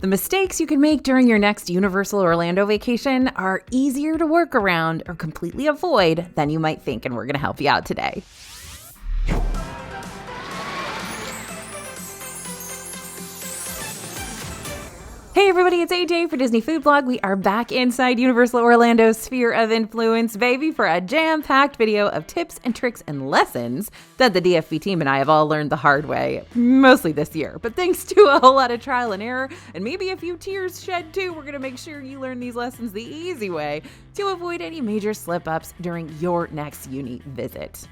The mistakes you can make during your next Universal Orlando vacation are easier to work around or completely avoid than you might think, and we're going to help you out today. Hey everybody, it's AJ for Disney Food Blog. We are back inside Universal Orlando's Sphere of Influence, baby, for a jam-packed video of tips and tricks and lessons that the DFB team and I have all learned the hard way, mostly this year. But thanks to a whole lot of trial and error, and maybe a few tears shed too, we're going to make sure you learn these lessons the easy way to avoid any major slip-ups during your next uni visit.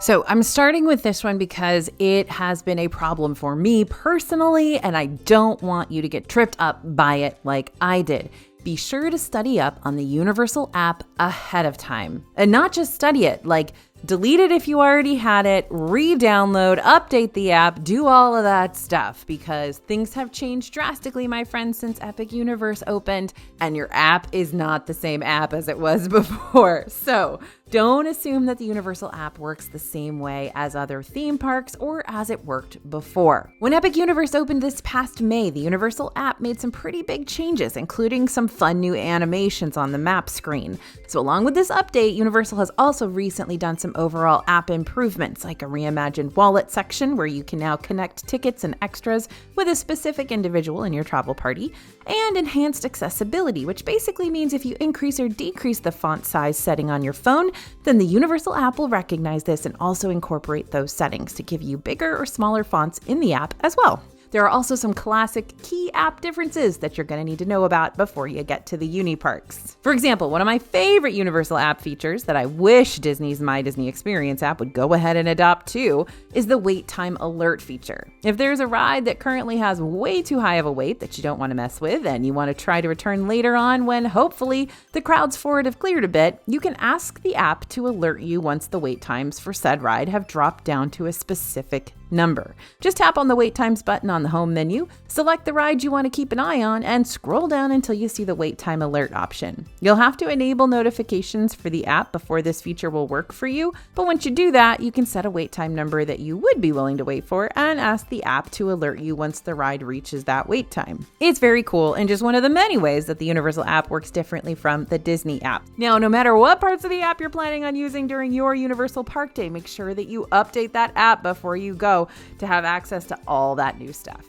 So I'm starting with this one because it has been a problem for me personally, and I don't want you to get tripped up by it like I did. Be sure to study up on the Universal app ahead of time. And not just study it, like delete it if you already had it, re-download, update the app, do all of that stuff, because things have changed drastically, my friends, since Epic Universe opened, and your app is not the same app as it was before. So don't assume that the Universal app works the same way as other theme parks or as it worked before. When Epic Universe opened this past May, the Universal app made some pretty big changes, including some fun new animations on the map screen. So along with this update, Universal has also recently done some overall app improvements, like a reimagined wallet section where you can now connect tickets and extras with a specific individual in your travel party, and enhanced accessibility, which basically means if you increase or decrease the font size setting on your phone, then the Universal app will recognize this and also incorporate those settings to give you bigger or smaller fonts in the app as well. There are also some classic key app differences that you're going to need to know about before you get to the uni parks. For example, one of my favorite Universal app features that I wish Disney's My Disney Experience app would go ahead and adopt too is the wait time alert feature. If there's a ride that currently has way too high of a wait that you don't want to mess with and you want to try to return later on when hopefully the crowds for it have cleared a bit, you can ask the app to alert you once the wait times for said ride have dropped down to a specific number. Just tap on the wait times button on the home menu, select the ride you want to keep an eye on, and scroll down until you see the wait time alert option. You'll have to enable notifications for the app before this feature will work for you, but once you do that, you can set a wait time number that you would be willing to wait for and ask the app to alert you once the ride reaches that wait time. It's very cool and just one of the many ways that the Universal app works differently from the Disney app. Now, no matter what parts of the app you're planning on using during your Universal Park Day, make sure that you update that app before you go to have access to all that new stuff.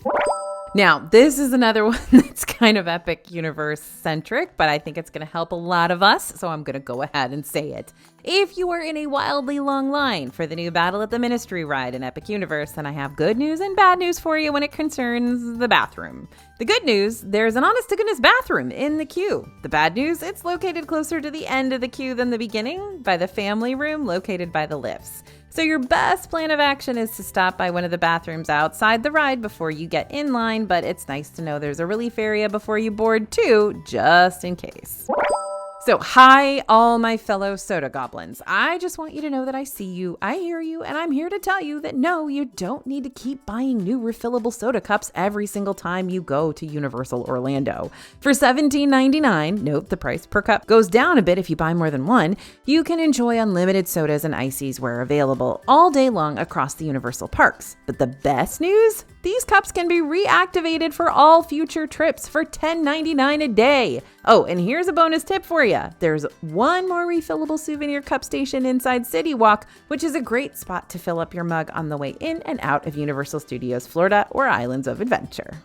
Now, this is another one that's kind of Epic Universe centric, but I think it's going to help a lot of us, so I'm going to go ahead and say it. If you are in a wildly long line for the new Battle at the Ministry ride in Epic Universe, then I have good news and bad news for you when it concerns the bathroom. The good news, there's an honest-to-goodness bathroom in the queue. The bad news, it's located closer to the end of the queue than the beginning, by the family room located by the lifts. So your best plan of action is to stop by one of the bathrooms outside the ride before you get in line, but it's nice to know there's a relief area before you board too, just in case. So hi, all my fellow soda goblins. I just want you to know that I see you, I hear you, and I'm here to tell you that no, you don't need to keep buying new refillable soda cups every single time you go to Universal Orlando. For $17.99, note the price per cup goes down a bit if you buy more than one, you can enjoy unlimited sodas and ices where available all day long across the Universal parks. But the best news? These cups can be reactivated for all future trips for $10.99 a day. Oh, and here's a bonus tip for you. There's one more refillable souvenir cup station inside City Walk, which is a great spot to fill up your mug on the way in and out of Universal Studios Florida or Islands of Adventure.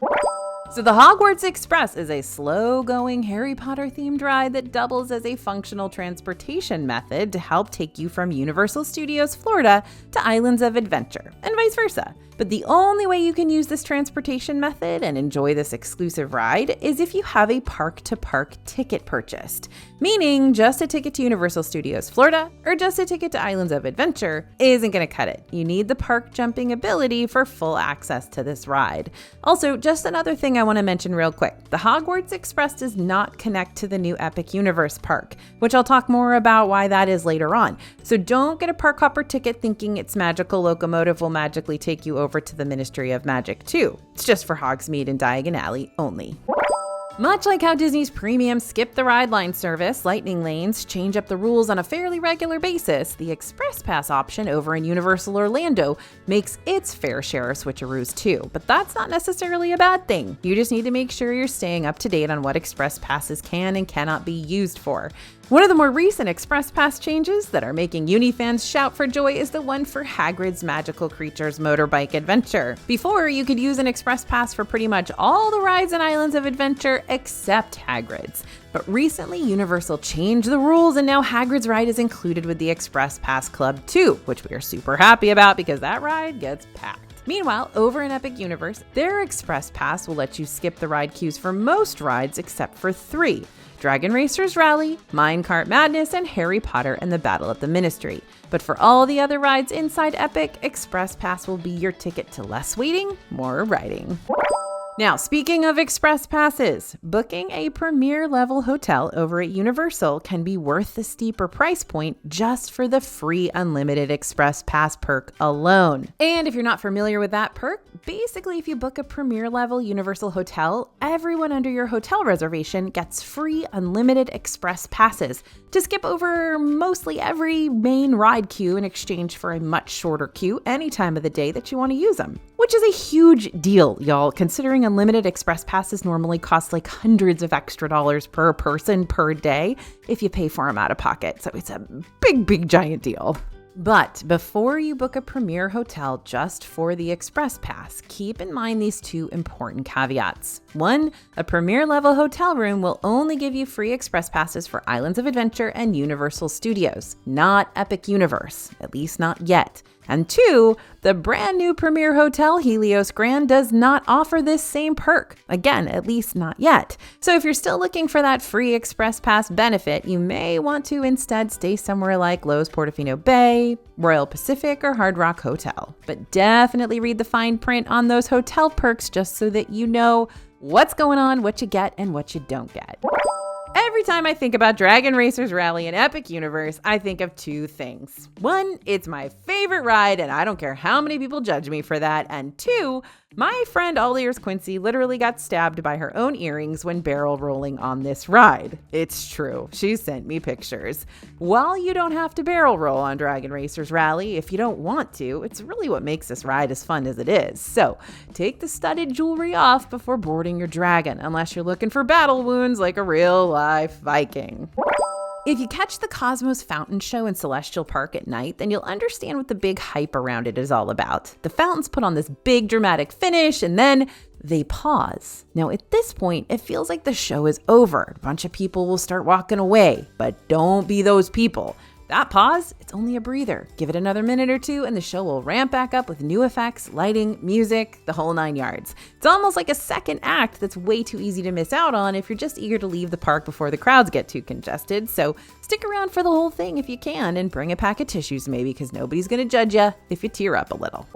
So the Hogwarts Express is a slow-going Harry Potter themed ride that doubles as a functional transportation method to help take you from Universal Studios Florida to Islands of Adventure, and vice versa. But the only way you can use this transportation method and enjoy this exclusive ride is if you have a park-to-park ticket purchased, meaning just a ticket to Universal Studios Florida or just a ticket to Islands of Adventure isn't going to cut it. You need the park jumping ability for full access to this ride. Also, just another thing I want to mention real quick. The Hogwarts Express does not connect to the new Epic Universe park, which I'll talk more about why that is later on. So don't get a park hopper ticket thinking its magical locomotive will magically take you over to the Ministry of Magic too. It's just for Hogsmeade and Diagon Alley only. Much like how Disney's premium skip-the-ride line service, Lightning Lanes, change up the rules on a fairly regular basis, the Express Pass option over in Universal Orlando makes its fair share of switcheroos too. But that's not necessarily a bad thing. You just need to make sure you're staying up to date on what Express Passes can and cannot be used for. One of the more recent Express Pass changes that are making Uni fans shout for joy is the one for Hagrid's Magical Creatures Motorbike Adventure. Before, you could use an Express Pass for pretty much all the rides and islands of adventure except Hagrid's. But recently, Universal changed the rules and now Hagrid's ride is included with the Express Pass Club too, which we are super happy about because that ride gets packed. Meanwhile, over in Epic Universe, their Express Pass will let you skip the ride queues for most rides except for 3. Dragon Racers Rally, Minecart Madness, and Harry Potter and the Battle at the Ministry. But for all the other rides inside Epic, Express Pass will be your ticket to less waiting, more riding. Now, speaking of Express Passes, booking a premier level hotel over at Universal can be worth the steeper price point just for the free unlimited Express Pass perk alone. And if you're not familiar with that perk, basically if you book a premier level Universal hotel, everyone under your hotel reservation gets free unlimited Express Passes to skip over mostly every main ride queue in exchange for a much shorter queue any time of the day that you want to use them. Which is a huge deal, y'all, considering unlimited Express Passes normally cost like hundreds of extra dollars per person per day if you pay for them out of pocket. So it's a big giant deal. But before you book a premier hotel just for the Express Pass, keep in mind these 2 important caveats. 1, a premier level hotel room will only give you free Express Passes for Islands of Adventure and Universal Studios, not Epic Universe, at least not yet. And 2, the brand new premier hotel Helios Grand does not offer this same perk. Again, at least not yet. So if you're still looking for that free Express Pass benefit, you may want to instead stay somewhere like Loews Portofino Bay, Royal Pacific, or Hard Rock Hotel. But definitely read the fine print on those hotel perks just so that you know what's going on, what you get, and what you don't get. Every time I think about Dragon Racers Rally in Epic Universe, I think of 2 things. 1, it's my favorite ride, and I don't care how many people judge me for that. And 2, my friend All Ears Quincy literally got stabbed by her own earrings when barrel rolling on this ride. It's true. She sent me pictures. While you don't have to barrel roll on Dragon Racers Rally if you don't want to, it's really what makes this ride as fun as it is. So take the studded jewelry off before boarding your dragon, unless you're looking for battle wounds like a real life Viking. If you catch the Cosmos Fountain Show in Celestial Park at night, then you'll understand what the big hype around it is all about. The fountains put on this big dramatic finish and then they pause. Now at this point, it feels like the show is over. A bunch of people will start walking away, but don't be those people. That pause, it's only a breather. Give it another minute or 2 and the show will ramp back up with new effects, lighting, music, the whole 9 yards. It's almost like a second act that's way too easy to miss out on if you're just eager to leave the park before the crowds get too congested. So stick around for the whole thing if you can and bring a pack of tissues maybe, because nobody's gonna judge you if you tear up a little.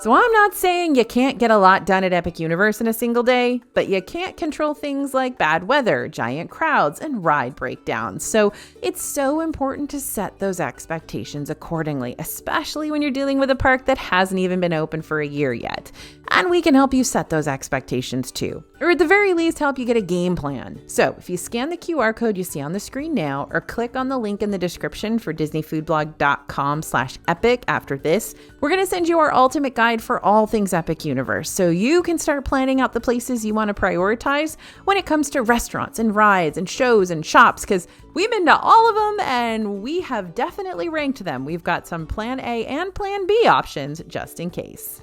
So I'm not saying you can't get a lot done at Epic Universe in a single day, but you can't control things like bad weather, giant crowds, and ride breakdowns. So it's so important to set those expectations accordingly, especially when you're dealing with a park that hasn't even been open for a year yet. And we can help you set those expectations too, or at the very least help you get a game plan. So if you scan the QR code you see on the screen now, or click on the link in the description for disneyfoodblog.com/epic after this, we're going to send you our ultimate guide for all things Epic Universe, so you can start planning out the places you want to prioritize when it comes to restaurants and rides and shows and shops, because we've been to all of them and we have definitely ranked them. We've got some plan A and plan B options just in case.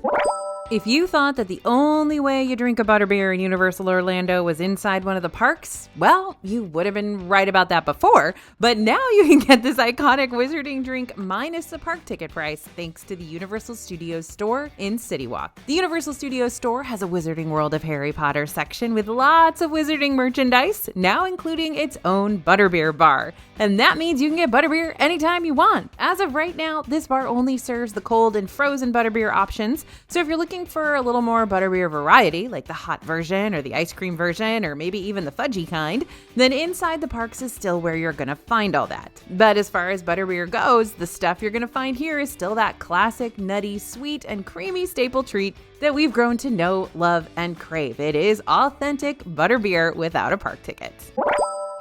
If you thought that the only way you drink a butterbeer in Universal Orlando was inside one of the parks, well, you would have been right about that before, but now you can get this iconic wizarding drink minus the park ticket price thanks to the Universal Studios store in City Walk. The Universal Studios store has a Wizarding World of Harry Potter section with lots of wizarding merchandise, now including its own butterbeer bar. And that means you can get butterbeer anytime you want. As of right now, this bar only serves the cold and frozen butterbeer options, so if you're looking looking for a little more butterbeer variety, like the hot version or the ice cream version or maybe even the fudgy kind, then inside the parks is still where you're gonna find all that. But as far as butterbeer goes, the stuff you're gonna find here is still that classic, nutty, sweet, and creamy staple treat that we've grown to know, love, and crave. It is authentic butterbeer without a park ticket.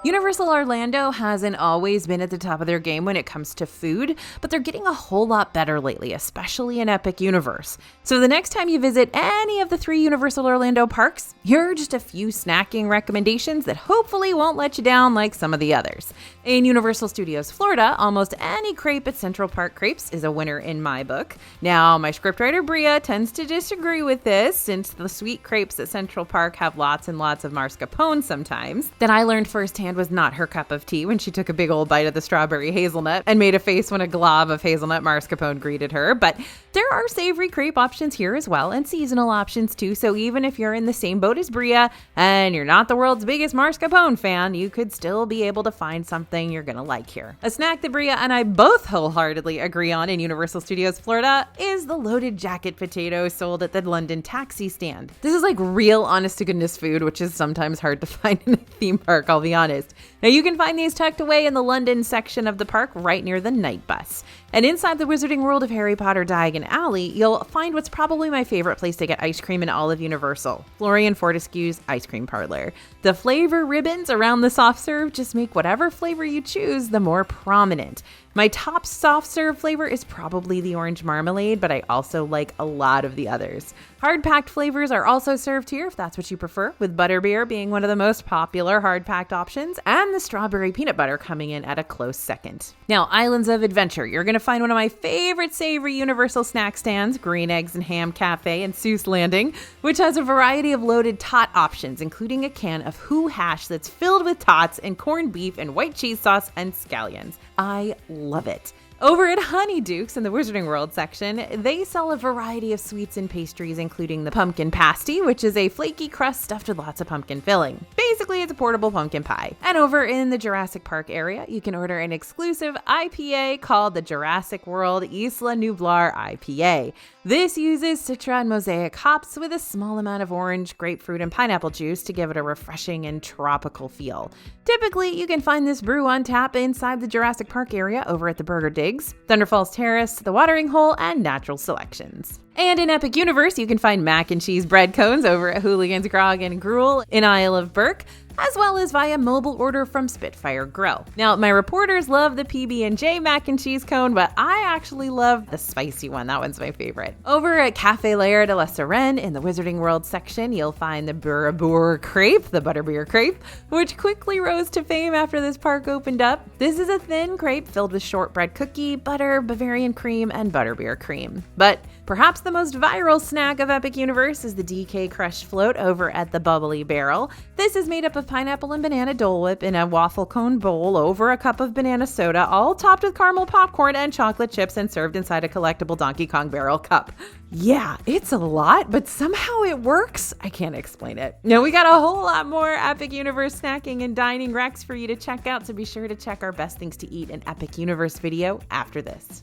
Universal Orlando hasn't always been at the top of their game when it comes to food, but they're getting a whole lot better lately, especially in Epic Universe. So the next time you visit any of the 3 Universal Orlando parks, here are just a few snacking recommendations that hopefully won't let you down like some of the others. In Universal Studios Florida, almost any crepe at Central Park Crepes is a winner in my book. Now, my scriptwriter Bria tends to disagree with this, since the sweet crepes at Central Park have lots and lots of mascarpone sometimes. That I learned firsthand was not her cup of tea when she took a big old bite of the strawberry hazelnut and made a face when a glob of hazelnut mascarpone greeted her. But there are savory crepe options here as well, and seasonal options too. So even if you're in the same boat as Bria and you're not the world's biggest mascarpone fan, you could still be able to find something you're gonna like here. A snack that Bria and I both wholeheartedly agree on in Universal Studios Florida is the loaded jacket potato sold at the London taxi stand. This is like real honest to goodness food, which is sometimes hard to find in a theme park, I'll be honest. Now you can find these tucked away in the London section of the park right near the night bus. And inside the Wizarding World of Harry Potter Diagon Alley, you'll find what's probably my favorite place to get ice cream in all of Universal, Florian Fortescue's Ice Cream Parlor. The flavor ribbons around the soft serve just make whatever flavor you choose the more prominent. My top soft serve flavor is probably the orange marmalade, but I also like a lot of the others. Hard-packed flavors are also served here if that's what you prefer, with butterbeer being one of the most popular hard-packed options, and the strawberry peanut butter coming in at a close second. Now, Islands of Adventure. You're going to find one of my favorite savory Universal snack stands, Green Eggs and Ham Cafe in Seuss Landing, which has a variety of loaded tot options, including a can of Who hash that's filled with tots and corned beef and white cheese sauce and scallions. I love it. Over at Honeydukes in the Wizarding World section, they sell a variety of sweets and pastries, including the pumpkin pasty, which is a flaky crust stuffed with lots of pumpkin filling. Basically, it's a portable pumpkin pie. And over in the Jurassic Park area, you can order an exclusive IPA called the Jurassic World Isla Nublar IPA. This uses Citra and Mosaic hops with a small amount of orange, grapefruit, and pineapple juice to give it a refreshing and tropical feel. Typically, you can find this brew on tap inside the Jurassic Park area over at the Burger Digs, Thunder Falls Terrace, the Watering Hole, and Natural Selections. And in Epic Universe, you can find mac and cheese bread cones over at Hooligans Grog and Gruel in Isle of Berk, as well as via mobile order from Spitfire Grill. Now, my reporters love the PB&J mac and cheese cone, but I actually love the spicy one. That one's my favorite. Over at Café Lair de la Sirène in the Wizarding World section, you'll find the Burrabour crepe, the butterbeer crepe, which quickly rose to fame after this park opened up. This is a thin crepe filled with shortbread cookie, butter, Bavarian cream, and butterbeer cream. But perhaps the most viral snack of Epic Universe is the DK Crushed Float over at the Bubbly Barrel. This is made up of pineapple and banana Dole Whip in a waffle cone bowl over a cup of banana soda, all topped with caramel popcorn and chocolate chips and served inside a collectible Donkey Kong barrel cup. Yeah, it's a lot, but somehow it works. I can't explain it. Now, we got a whole lot more Epic Universe snacking and dining recs for you to check out, so be sure to check our best things to eat in Epic Universe video after this.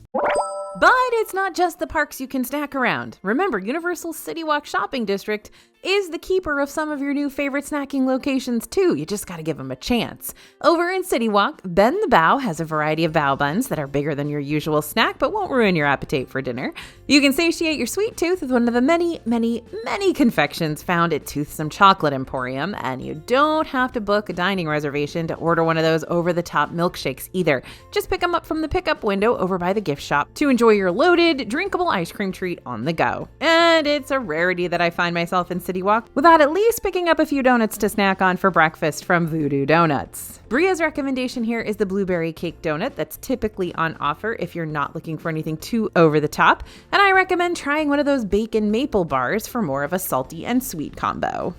But it's not just the parks you can snack around. Remember, Universal City Walk Shopping District is the keeper of some of your new favorite snacking locations too. You just gotta give them a chance. Over in City Walk, Ben the Bao has a variety of bao buns that are bigger than your usual snack but won't ruin your appetite for dinner. You can satiate your sweet tooth with one of the many, many, many confections found at Toothsome Chocolate Emporium, and you don't have to book a dining reservation to order one of those over-the-top milkshakes either. Just pick them up from the pickup window over by the gift shop to enjoy your loaded, drinkable ice cream treat on the go. And it's a rarity that I find myself in City Walk without at least picking up a few donuts to snack on for breakfast from Voodoo Donuts. Bria's recommendation here is the blueberry cake donut that's typically on offer if you're not looking for anything too over the top, and I recommend trying one of those bacon maple bars for more of a salty and sweet combo.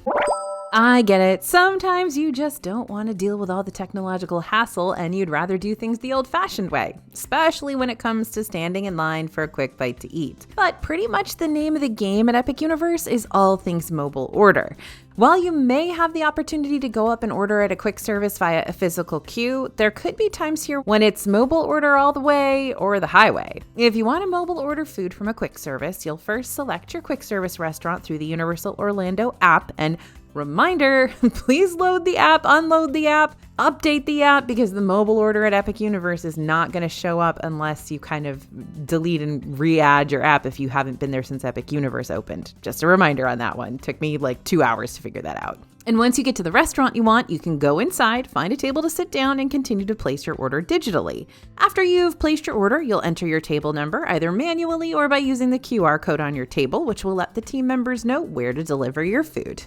I get it. Sometimes you just don't want to deal with all the technological hassle and you'd rather do things the old-fashioned way, especially when it comes to standing in line for a quick bite to eat. But pretty much the name of the game at Epic Universe is all things mobile order. While you may have the opportunity to go up and order at a quick service via a physical queue, there could be times here when it's mobile order all the way or the highway. If you want to mobile order food from a quick service, you'll first select your quick service restaurant through the Universal Orlando app, and reminder, please load the app, unload the app, update the app, because the mobile order at Epic Universe is not going to show up unless you kind of delete and re-add your app if you haven't been there since Epic Universe opened. Just a reminder on that one. Took me like 2 hours to figure that out. And once you get to the restaurant you want, you can go inside, find a table to sit down, and continue to place your order digitally. After you've placed your order, you'll enter your table number either manually or by using the QR code on your table, which will let the team members know where to deliver your food.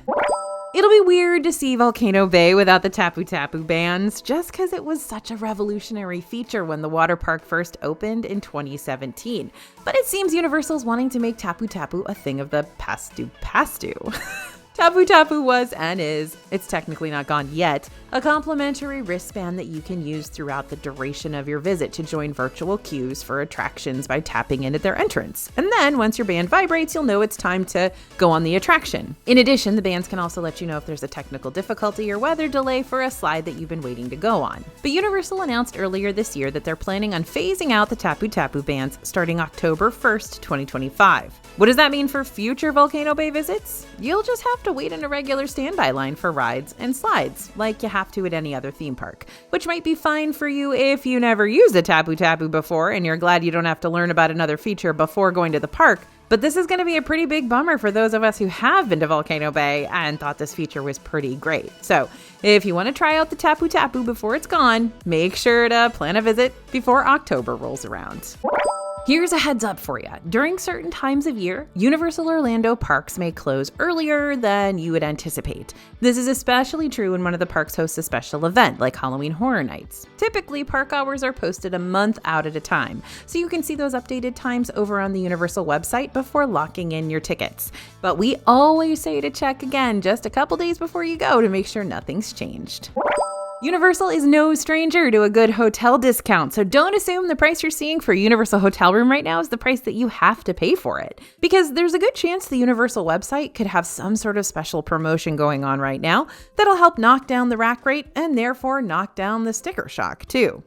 It'll be weird to see Volcano Bay without the Tapu Tapu bands, just because it was such a revolutionary feature when the water park first opened in 2017. But it seems Universal's wanting to make Tapu Tapu a thing of the pastu. Tapu Tapu was and is, it's technically not gone yet, a complimentary wristband that you can use throughout the duration of your visit to join virtual queues for attractions by tapping in at their entrance. And then once your band vibrates, you'll know it's time to go on the attraction. In addition, the bands can also let you know if there's a technical difficulty or weather delay for a slide that you've been waiting to go on. But Universal announced earlier this year that they're planning on phasing out the Tapu Tapu bands starting October 1st, 2025. What does that mean for future Volcano Bay visits? You'll just have to wait in a regular standby line for rides and slides, like you have to at any other theme park, which might be fine for you if you never used a Tapu Tapu before and you're glad you don't have to learn about another feature before going to the park. But this is going to be a pretty big bummer for those of us who have been to Volcano Bay and thought this feature was pretty great. So if you want to try out the Tapu Tapu before it's gone, make sure to plan a visit before October rolls around. Here's a heads up for you. During certain times of year, Universal Orlando parks may close earlier than you would anticipate. This is especially true when one of the parks hosts a special event like Halloween Horror Nights. Typically, park hours are posted a month out at a time, so you can see those updated times over on the Universal website before locking in your tickets. But we always say to check again just a couple days before you go to make sure nothing's changed. Universal is no stranger to a good hotel discount, so don't assume the price you're seeing for a Universal hotel room right now is the price that you have to pay for it. Because there's a good chance the Universal website could have some sort of special promotion going on right now that'll help knock down the rack rate and therefore knock down the sticker shock too.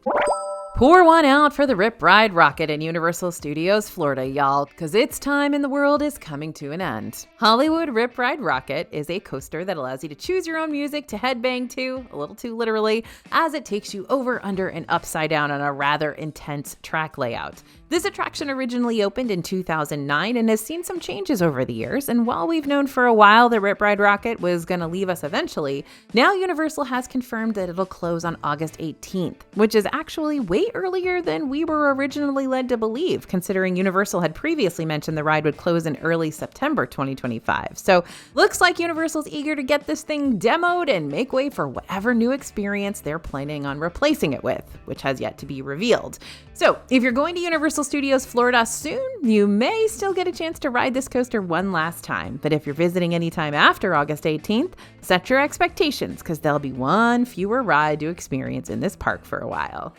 Pour one out for the Rip Ride Rockit in Universal Studios Florida, y'all, because its time in the world is coming to an end. Hollywood Rip Ride Rockit is a coaster that allows you to choose your own music to headbang to, a little too literally, as it takes you over, under, and upside down on a rather intense track layout. This attraction originally opened in 2009 and has seen some changes over the years, and while we've known for a while that Rip Ride Rockit was going to leave us eventually, now Universal has confirmed that it'll close on August 18th, which is actually way earlier than we were originally led to believe, considering Universal had previously mentioned the ride would close in early September 2025. So looks like Universal's eager to get this thing demoed and make way for whatever new experience they're planning on replacing it with, which has yet to be revealed. So if you're going to Universal Studios Florida soon, you may still get a chance to ride this coaster one last time. But if you're visiting anytime after August 18th, set your expectations, because there'll be one fewer ride to experience in this park for a while.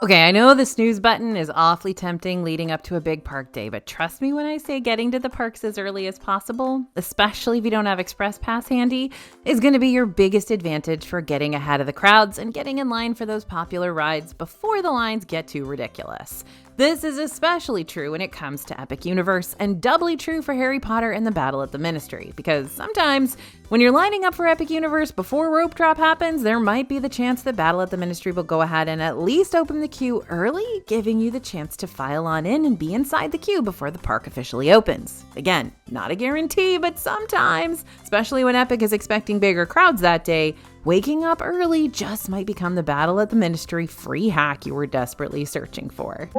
Okay, I know the snooze button is awfully tempting leading up to a big park day, but trust me when I say getting to the parks as early as possible, especially if you don't have Express Pass handy, is going to be your biggest advantage for getting ahead of the crowds and getting in line for those popular rides before the lines get too ridiculous. This is especially true when it comes to Epic Universe, and doubly true for Harry Potter and the Battle at the Ministry, because sometimes when you're lining up for Epic Universe before rope drop happens, there might be the chance that Battle at the Ministry will go ahead and at least open the queue early, giving you the chance to file on in and be inside the queue before the park officially opens. Again, not a guarantee, but sometimes, especially when Epic is expecting bigger crowds that day, waking up early just might become the Battle at the Ministry free hack you were desperately searching for.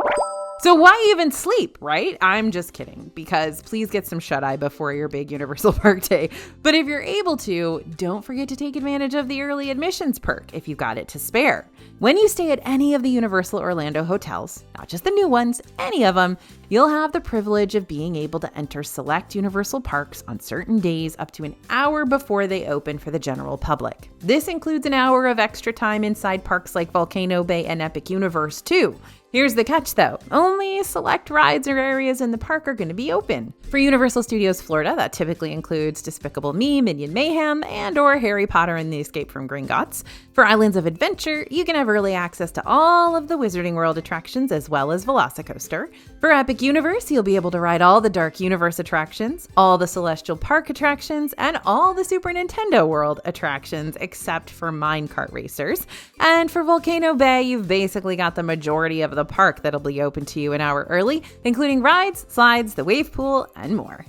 So why even sleep, right? I'm just kidding, because please get some shut-eye before your big Universal Park day. But if you're able to, don't forget to take advantage of the early admissions perk if you've got it to spare. When you stay at any of the Universal Orlando hotels, not just the new ones, any of them, you'll have the privilege of being able to enter select Universal parks on certain days up to an hour before they open for the general public. This includes an hour of extra time inside parks like Volcano Bay and Epic Universe too. Here's the catch though, only select rides or areas in the park are going to be open. For Universal Studios Florida, that typically includes Despicable Me, Minion Mayhem, and or Harry Potter and the Escape from Gringotts. For Islands of Adventure, you can have early access to all of the Wizarding World attractions as well as Velocicoaster. For Epic Universe, you'll be able to ride all the Dark Universe attractions, all the Celestial Park attractions, and all the Super Nintendo World attractions except for Minecart Racers. And for Volcano Bay, you've basically got the majority of the park that'll be open to you an hour early, including rides, slides, the wave pool, and more.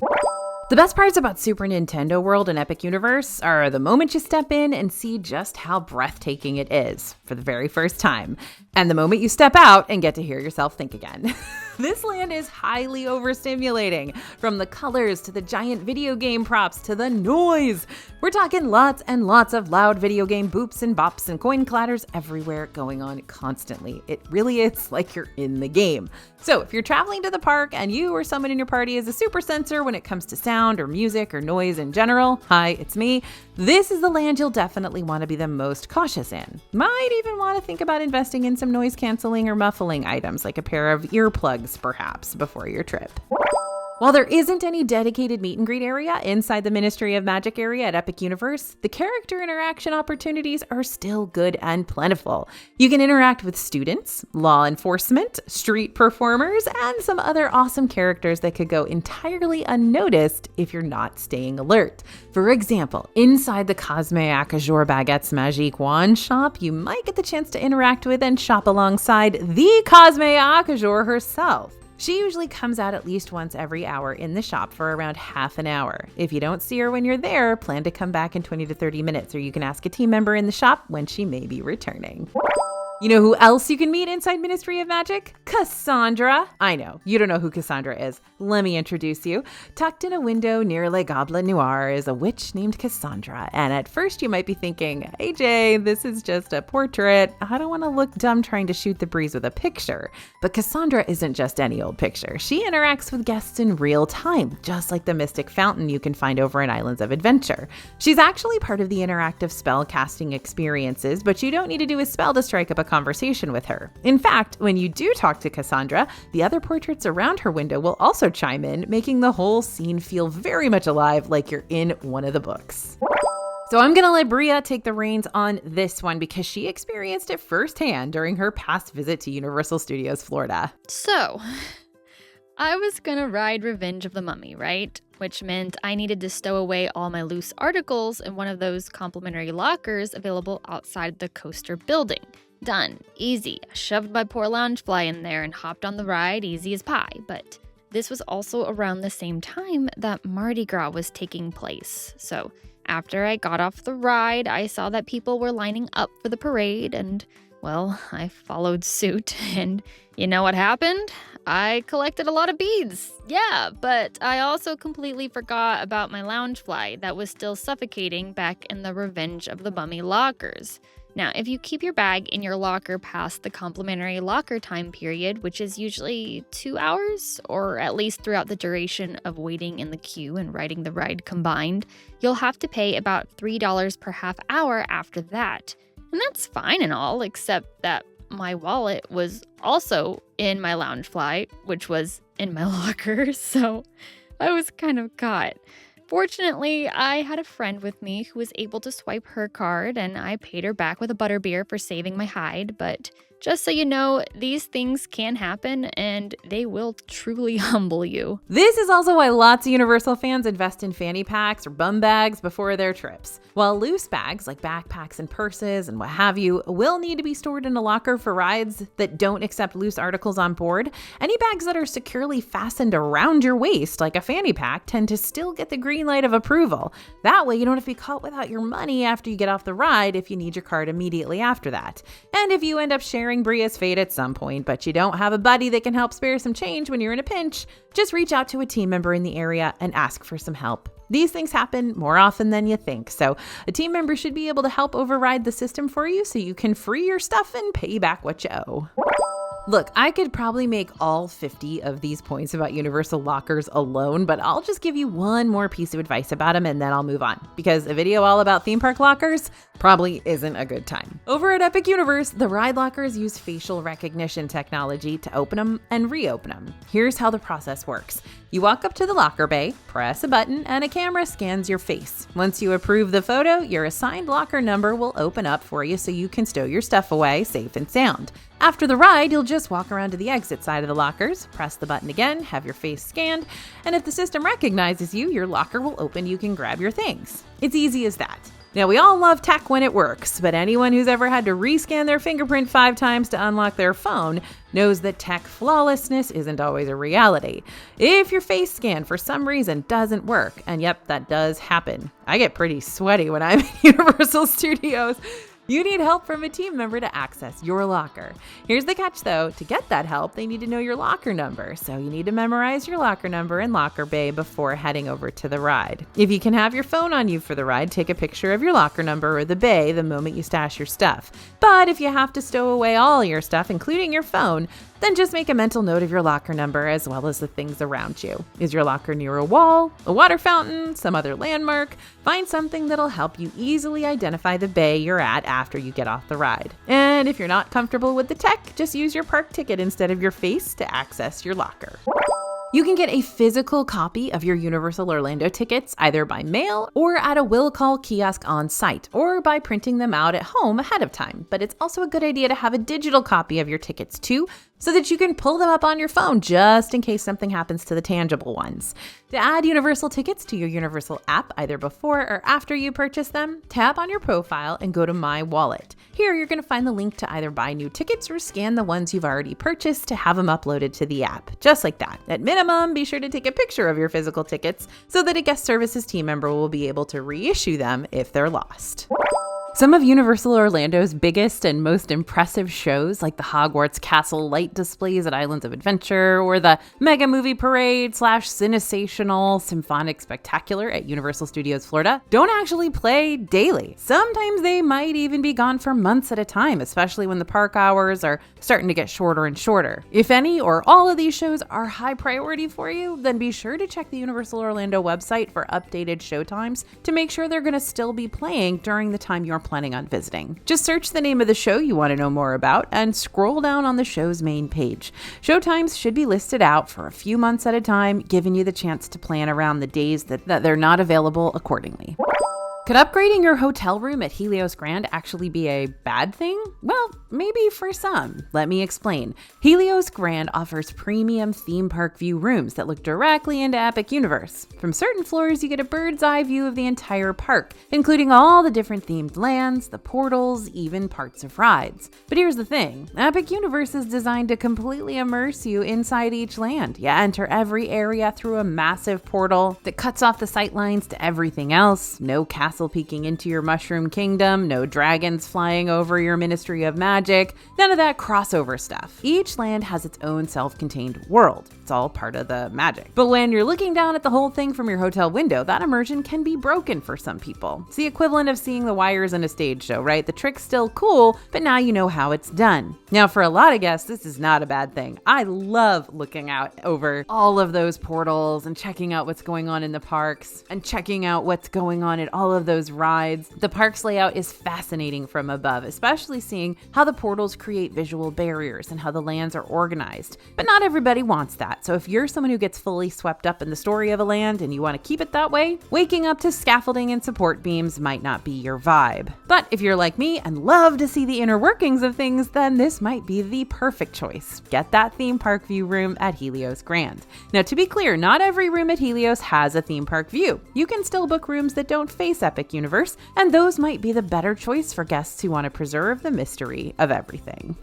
The best parts about Super Nintendo World and Epic Universe are the moment you step in and see just how breathtaking it is for the very first time, and the moment you step out and get to hear yourself think again. This land is highly overstimulating, from the colors to the giant video game props to the noise. We're talking lots and lots of loud video game boops and bops and coin clatters everywhere going on constantly. It really is like you're in the game. So if you're traveling to the park and you or someone in your party is a super sensor when it comes to sound or music or noise in general, hi, it's me, this is the land you'll definitely want to be the most cautious in. Might even want to think about investing in some noise canceling or muffling items like a pair of earplugs perhaps before your trip. While there isn't any dedicated meet and greet area inside the Ministry of Magic area at Epic Universe, the character interaction opportunities are still good and plentiful. You can interact with students, law enforcement, street performers, and some other awesome characters that could go entirely unnoticed if you're not staying alert. For example, inside the Cosme Acajor Baguettes Magique Wand shop, you might get the chance to interact with and shop alongside the Cosme Acajor herself. She usually comes out at least once every hour in the shop for around half an hour. If you don't see her when you're there, plan to come back in 20 to 30 minutes, or you can ask a team member in the shop when she may be returning. You know who else you can meet inside Ministry of Magic? Cassandra. I know, you don't know who Cassandra is. Let me introduce you. Tucked in a window near Le Goblet Noir is a witch named Cassandra. And at first you might be thinking, hey Jay, this is just a portrait. I don't want to look dumb trying to shoot the breeze with a picture. But Cassandra isn't just any old picture. She interacts with guests in real time, just like the Mystic Fountain you can find over in Islands of Adventure. She's actually part of the interactive spell casting experiences, but you don't need to do a spell to strike up a conversation with her. In fact, when you do talk to Cassandra, the other portraits around her window will also chime in, making the whole scene feel very much alive, like you're in one of the books. So I'm gonna let Bria take the reins on this one because she experienced it firsthand during her past visit to Universal Studios Florida. So, I was gonna ride Revenge of the Mummy, right? Which meant I needed to stow away all my loose articles in one of those complimentary lockers available outside the coaster building. Done. Easy. I shoved my poor Loungefly in there and hopped on the ride easy as pie. But this was also around the same time that Mardi Gras was taking place. So after I got off the ride, I saw that people were lining up for the parade and, well, I followed suit. And you know what happened? I collected a lot of beads. Yeah, but I also completely forgot about my Loungefly that was still suffocating back in the Revenge of the Mummy lockers. Now, if you keep your bag in your locker past the complimentary locker time period, which is usually 2 hours, or at least throughout the duration of waiting in the queue and riding the ride combined, you'll have to pay about $3 per half hour after that. And that's fine and all, except that my wallet was also in my Loungefly, which was in my locker, so I was kind of caught. Fortunately, I had a friend with me who was able to swipe her card, and I paid her back with a butterbeer for saving my hide, but just so you know, these things can happen, and they will truly humble you. This is also why lots of Universal fans invest in fanny packs or bum bags before their trips. While loose bags like backpacks and purses and what have you will need to be stored in a locker for rides that don't accept loose articles on board, any bags that are securely fastened around your waist like a fanny pack tend to still get the green light of approval. That way you don't have to be caught without your money after you get off the ride if you need your card immediately after that. And if you end up sharing nearing Bria's fate at some point, but you don't have a buddy that can help spare some change when you're in a pinch, just reach out to a team member in the area and ask for some help. These things happen more often than you think, so a team member should be able to help override the system for you so you can free your stuff and pay back what you owe. Look, I could probably make all 50 of these points about universal lockers alone, but I'll just give you one more piece of advice about them and then I'll move on, because a video all about theme park lockers probably isn't a good time. Over at Epic Universe, the ride lockers use facial recognition technology to open them and reopen them. Here's how the process works. You walk up to the locker bay, press a button, and a camera scans your face. Once you approve the photo, your assigned locker number will open up for you so you can stow your stuff away safe and sound. After the ride, you'll just walk around to the exit side of the lockers, press the button again, have your face scanned, and if the system recognizes you, your locker will open, you can grab your things. It's easy as that. Now, we all love tech when it works, but anyone who's ever had to rescan their fingerprint 5 times to unlock their phone knows that tech flawlessness isn't always a reality. If your face scan for some reason doesn't work, and yep, that does happen. I get pretty sweaty when I'm in Universal Studios. You need help from a team member to access your locker. Here's the catch though, to get that help, they need to know your locker number. So you need to memorize your locker number in Locker Bay before heading over to the ride. If you can have your phone on you for the ride, take a picture of your locker number or the bay the moment you stash your stuff. But if you have to stow away all your stuff, including your phone, then just make a mental note of your locker number as well as the things around you. Is your locker near a wall, a water fountain, some other landmark? Find something that'll help you easily identify the bay you're at after you get off the ride. And if you're not comfortable with the tech, just use your park ticket instead of your face to access your locker. You can get a physical copy of your Universal Orlando tickets either by mail or at a will call kiosk on site, or by printing them out at home ahead of time. But it's also a good idea to have a digital copy of your tickets too, so that you can pull them up on your phone just in case something happens to the tangible ones. To add Universal tickets to your Universal app either before or after you purchase them, tap on your profile and go to My Wallet. Here you're going to find the link to either buy new tickets or scan the ones you've already purchased to have them uploaded to the app, just like that. At minimum, be sure to take a picture of your physical tickets so that a guest services team member will be able to reissue them if they're lost. Some of Universal Orlando's biggest and most impressive shows, like the Hogwarts Castle light displays at Islands of Adventure or the Mega Movie Parade / Cinesational Symphonic Spectacular at Universal Studios Florida, don't actually play daily. Sometimes they might even be gone for months at a time, especially when the park hours are starting to get shorter and shorter. If any or all of these shows are high priority for you, then be sure to check the Universal Orlando website for updated showtimes to make sure they're going to still be playing during the time you're planning on visiting. Just search the name of the show you want to know more about and scroll down on the show's main page. Showtimes should be listed out for a few months at a time, giving you the chance to plan around the days that they're not available accordingly. Could upgrading your hotel room at Helios Grand actually be a bad thing? Well, maybe for some. Let me explain. Helios Grand offers premium theme park view rooms that look directly into Epic Universe. From certain floors, you get a bird's eye view of the entire park, including all the different themed lands, the portals, even parts of rides. But here's the thing. Epic Universe is designed to completely immerse you inside each land. You enter every area through a massive portal that cuts off the sight lines to everything else. No castle peeking into your Mushroom Kingdom, no dragons flying over your Ministry of Magic, none of that crossover stuff. Each land has its own self-contained world. It's all part of the magic. But when you're looking down at the whole thing from your hotel window, that immersion can be broken for some people. It's the equivalent of seeing the wires in a stage show, right? The trick's still cool, but now you know how it's done. Now, for a lot of guests, this is not a bad thing. I love looking out over all of those portals and checking out what's going on in the parks and checking out what's going on at all of those rides. The park's layout is fascinating from above, especially seeing how the portals create visual barriers and how the lands are organized. But not everybody wants that. So if you're someone who gets fully swept up in the story of a land and you want to keep it that way, waking up to scaffolding and support beams might not be your vibe. But if you're like me and love to see the inner workings of things, then this might be the perfect choice. Get that theme park view room at Helios Grand. Now, to be clear, not every room at Helios has a theme park view. You can still book rooms that don't face Epic Universe, and those might be the better choice for guests who want to preserve the mystery of everything.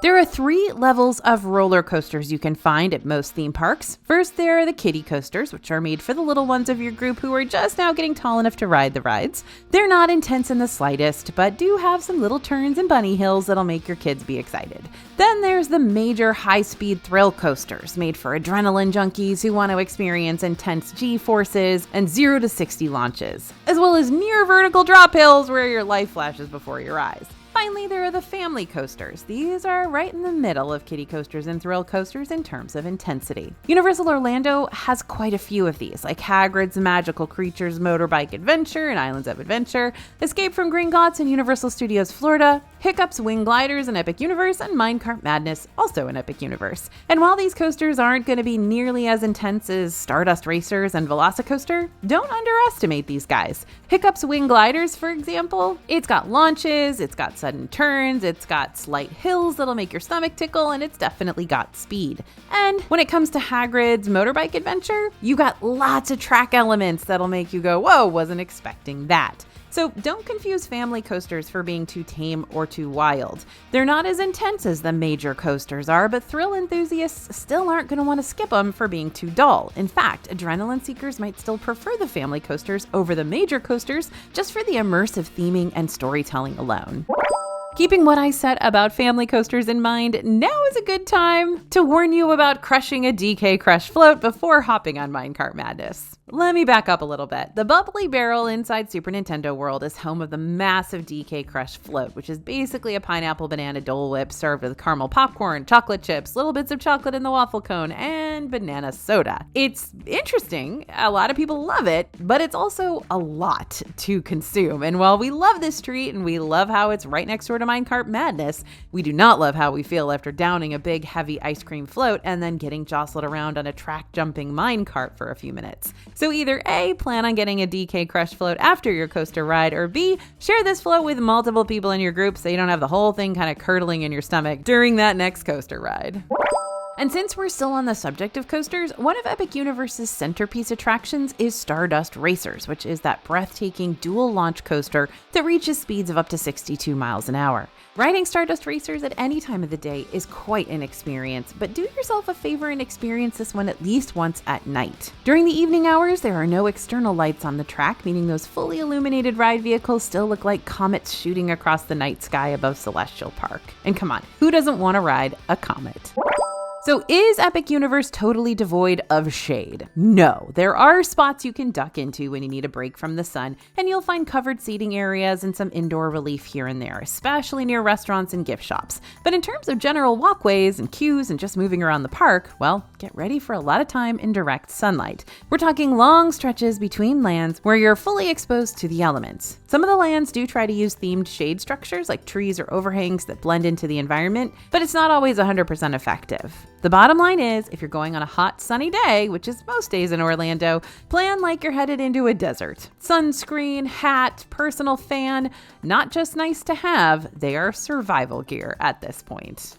There are 3 levels of roller coasters you can find at most theme parks. First, there are the kiddie coasters, which are made for the little ones of your group who are just now getting tall enough to ride the rides. They're not intense in the slightest, but do have some little turns and bunny hills that'll make your kids be excited. Then there's the major high-speed thrill coasters, made for adrenaline junkies who want to experience intense G-forces and 0 to 60 launches, as well as near vertical drop hills where your life flashes before your eyes. Finally, there are the family coasters. These are right in the middle of kiddie coasters and thrill coasters in terms of intensity. Universal Orlando has quite a few of these, like Hagrid's Magical Creatures Motorbike Adventure and Islands of Adventure, Escape from Gringotts in Universal Studios Florida, Hiccup's Wing Gliders in Epic Universe, and Minecart Madness, also in Epic Universe. And while these coasters aren't going to be nearly as intense as Stardust Racers and Velocicoaster, don't underestimate these guys. Hiccup's Wing Gliders, for example, it's got launches, it's got sudden turns, it's got slight hills that'll make your stomach tickle, and it's definitely got speed. And when it comes to Hagrid's Motorbike Adventure, you got lots of track elements that'll make you go, whoa, wasn't expecting that. So don't confuse family coasters for being too tame or too wild. They're not as intense as the major coasters are, but thrill enthusiasts still aren't going to want to skip them for being too dull. In fact, adrenaline seekers might still prefer the family coasters over the major coasters just for the immersive theming and storytelling alone. Keeping what I said about family coasters in mind, now is a good time to warn you about crushing a DK Crush float before hopping on Minecart Madness. Let me back up a little bit. The bubbly barrel inside Super Nintendo World is home of the massive DK Crush float, which is basically a pineapple banana Dole Whip served with caramel popcorn, chocolate chips, little bits of chocolate in the waffle cone, and banana soda. It's interesting. A lot of people love it, but it's also a lot to consume. And while we love this treat and we love how it's right next door to Minecart Madness, we do not love how we feel after downing a big heavy ice cream float and then getting jostled around on a track jumping minecart for a few minutes. So either A, plan on getting a DK Crush float after your coaster ride, or B, share this float with multiple people in your group so you don't have the whole thing kind of curdling in your stomach during that next coaster ride. And since we're still on the subject of coasters, one of Epic Universe's centerpiece attractions is Stardust Racers, which is that breathtaking dual launch coaster that reaches speeds of up to 62 miles an hour. Riding Stardust Racers at any time of the day is quite an experience, but do yourself a favor and experience this one at least once at night. During the evening hours, there are no external lights on the track, meaning those fully illuminated ride vehicles still look like comets shooting across the night sky above Celestial Park. And come on, who doesn't want to ride a comet? So is Epic Universe totally devoid of shade? No, there are spots you can duck into when you need a break from the sun, and you'll find covered seating areas and some indoor relief here and there, especially near restaurants and gift shops. But in terms of general walkways and queues and just moving around the park, well, get ready for a lot of time in direct sunlight. We're talking long stretches between lands where you're fully exposed to the elements. Some of the lands do try to use themed shade structures like trees or overhangs that blend into the environment, but it's not always 100% effective. The bottom line is, if you're going on a hot, sunny day, which is most days in Orlando, plan like you're headed into a desert. Sunscreen, hat, personal fan, not just nice to have, they are survival gear at this point.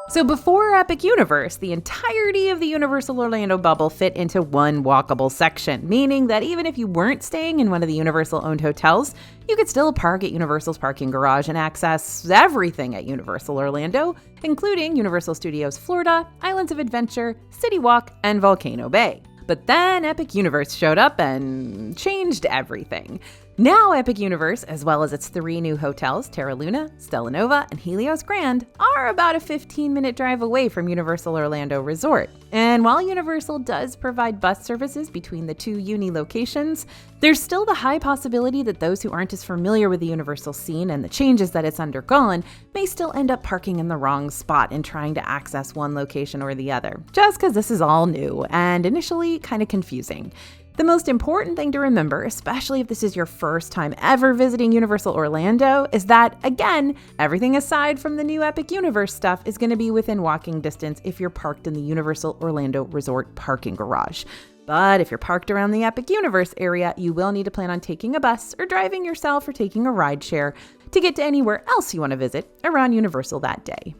So before Epic Universe, the entirety of the Universal Orlando bubble fit into one walkable section, meaning that even if you weren't staying in one of the Universal-owned hotels, you could still park at Universal's parking garage and access everything at Universal Orlando, including Universal Studios Florida, Islands of Adventure, City Walk, and Volcano Bay. But then Epic Universe showed up and changed everything. Now Epic Universe, as well as its 3 new hotels, Terra Luna, Stella Nova, and Helios Grand, are about a 15-minute drive away from Universal Orlando Resort. And while Universal does provide bus services between the 2 uni locations, there's still the high possibility that those who aren't as familiar with the Universal scene and the changes that it's undergone may still end up parking in the wrong spot and trying to access one location or the other, just because this is all new and initially kind of confusing. The most important thing to remember, especially if this is your first time ever visiting Universal Orlando, is that, again, everything aside from the new Epic Universe stuff is going to be within walking distance if you're parked in the Universal Orlando Resort parking garage. But if you're parked around the Epic Universe area, you will need to plan on taking a bus or driving yourself or taking a ride share to get to anywhere else you want to visit around Universal that day.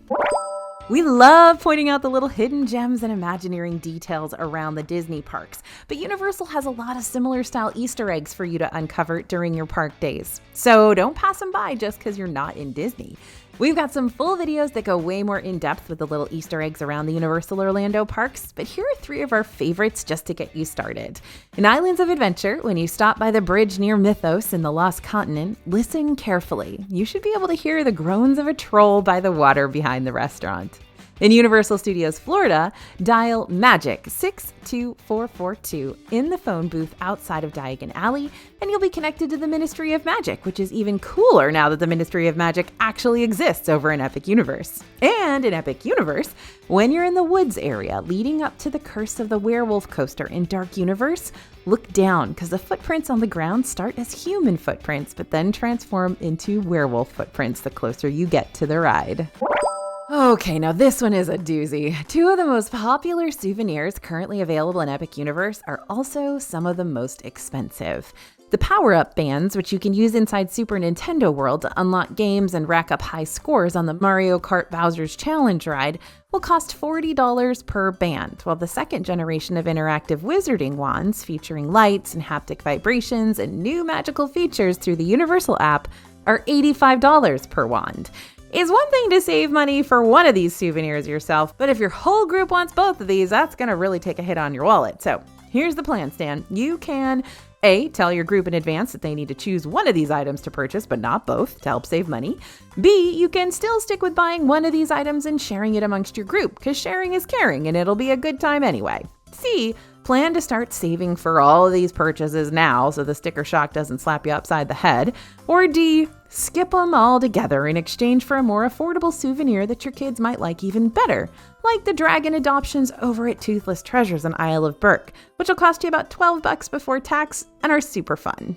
We love pointing out the little hidden gems and Imagineering details around the Disney parks, but Universal has a lot of similar style Easter eggs for you to uncover during your park days. So don't pass them by just because you're not in Disney. We've got some full videos that go way more in depth with the little Easter eggs around the Universal Orlando parks, but here are 3 of our favorites just to get you started. In Islands of Adventure, when you stop by the bridge near Mythos in the Lost Continent, listen carefully. You should be able to hear the groans of a troll by the water behind the restaurant. In Universal Studios Florida, dial MAGIC 62442 in the phone booth outside of Diagon Alley, and you'll be connected to the Ministry of Magic, which is even cooler now that the Ministry of Magic actually exists over in Epic Universe. And in Epic Universe, when you're in the woods area leading up to the Curse of the Werewolf coaster in Dark Universe, look down because the footprints on the ground start as human footprints, but then transform into werewolf footprints the closer you get to the ride. Okay, now this one is a doozy. 2 of the most popular souvenirs currently available in Epic Universe are also some of the most expensive. The power-up bands, which you can use inside Super Nintendo World to unlock games and rack up high scores on the Mario Kart Bowser's Challenge ride, will cost $40 per band, while the second generation of interactive wizarding wands, featuring lights and haptic vibrations and new magical features through the Universal app, are $85 per wand. It's one thing to save money for one of these souvenirs yourself, but if your whole group wants both of these, that's going to really take a hit on your wallet. So here's the plan, Stan. You can A, tell your group in advance that they need to choose one of these items to purchase, but not both, to help save money. B, you can still stick with buying one of these items and sharing it amongst your group, because sharing is caring and it'll be a good time anyway. C, plan to start saving for all of these purchases now so the sticker shock doesn't slap you upside the head. Or D, skip them all together in exchange for a more affordable souvenir that your kids might like even better, like the dragon adoptions over at Toothless Treasures on Isle of Berk, which will cost you about $12 before tax and are super fun.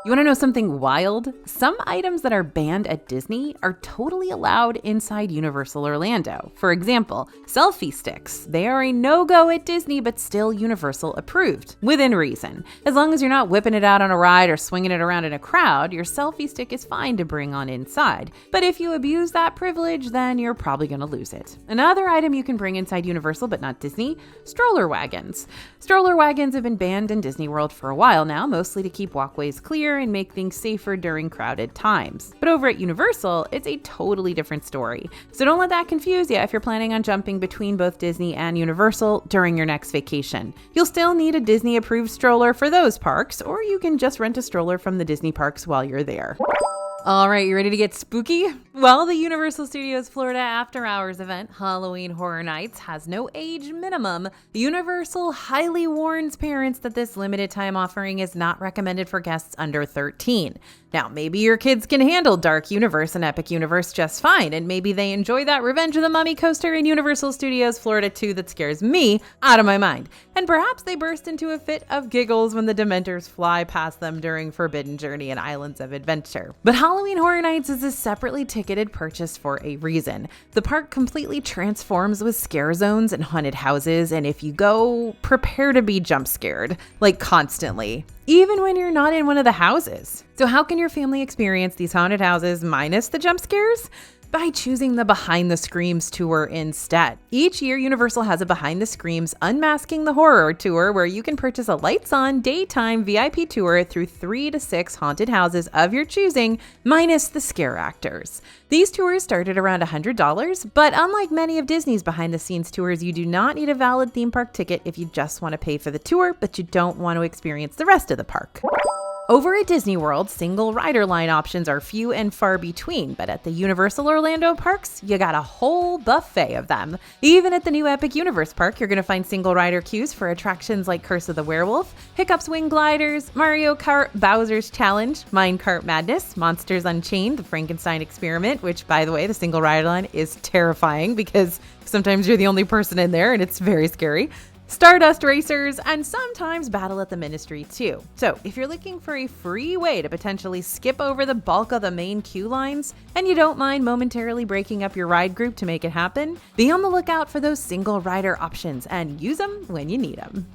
You want to know something wild? Some items that are banned at Disney are totally allowed inside Universal Orlando. For example, selfie sticks. They are a no-go at Disney, but still Universal approved, within reason. As long as you're not whipping it out on a ride or swinging it around in a crowd, your selfie stick is fine to bring on inside. But if you abuse that privilege, then you're probably going to lose it. Another item you can bring inside Universal, but not Disney, stroller wagons. Stroller wagons have been banned in Disney World for a while now, mostly to keep walkways clear and make things safer during crowded times. But over at Universal, it's a totally different story. So don't let that confuse you if you're planning on jumping between both Disney and Universal during your next vacation. You'll still need a Disney-approved stroller for those parks, or you can just rent a stroller from the Disney parks while you're there. All right, you ready to get spooky? Well, the Universal Studios Florida After Hours event, Halloween Horror Nights, has no age minimum. Universal highly warns parents that this limited time offering is not recommended for guests under 13. Now, maybe your kids can handle Dark Universe and Epic Universe just fine, and maybe they enjoy that Revenge of the Mummy coaster in Universal Studios Florida 2 that scares me out of my mind. And perhaps they burst into a fit of giggles when the Dementors fly past them during Forbidden Journey and Islands of Adventure. But Halloween Horror Nights is a separately ticketed purchase for a reason. The park completely transforms with scare zones and haunted houses, and if you go, prepare to be jump scared, like constantly, even when you're not in one of the houses. So how can your family experience these haunted houses minus the jump scares? By choosing the Behind the Screams tour instead. Each year, Universal has a Behind the Screams Unmasking the Horror tour where you can purchase a lights-on, daytime VIP tour through 3 to 6 haunted houses of your choosing, minus the scare actors. These tours start at around $100, but unlike many of Disney's behind-the-scenes tours, you do not need a valid theme park ticket if you just want to pay for the tour, but you don't want to experience the rest of the park. Over at Disney World, single rider line options are few and far between, but at the Universal Orlando parks, you got a whole buffet of them. Even at the new Epic Universe park, you're going to find single rider queues for attractions like Curse of the Werewolf, Hiccup's Wing Gliders, Mario Kart Bowser's Challenge, Minecart Madness, Monsters Unchained, the Frankenstein Experiment, which, by the way, the single rider line is terrifying because sometimes you're the only person in there and it's very scary. Stardust Racers, and sometimes Battle at the Ministry too. So if you're looking for a free way to potentially skip over the bulk of the main queue lines, and you don't mind momentarily breaking up your ride group to make it happen, be on the lookout for those single rider options and use them when you need them.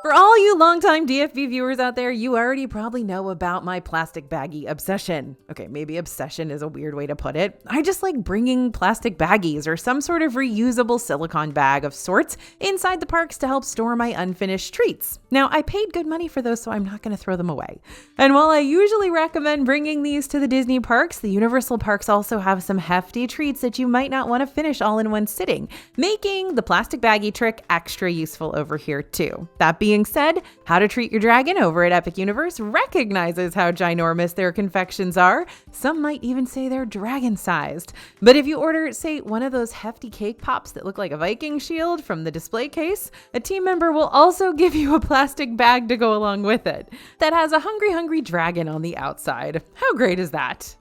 For all you longtime DFB viewers out there, you already probably know about my plastic baggie obsession. Okay, maybe obsession is a weird way to put it. I just like bringing plastic baggies or some sort of reusable silicone bag of sorts inside the parks to help store my unfinished treats. Now, I paid good money for those, so I'm not going to throw them away. And while I usually recommend bringing these to the Disney parks, the Universal parks also have some hefty treats that you might not want to finish all in one sitting, making the plastic baggie trick extra useful over here too. That being said, How to Treat Your Dragon over at Epic Universe recognizes how ginormous their confections are. Some might even say they're dragon-sized. But if you order, say, one of those hefty cake pops that look like a Viking shield from the display case, a team member will also give you a plastic bag to go along with it that has a hungry dragon on the outside. How great is that?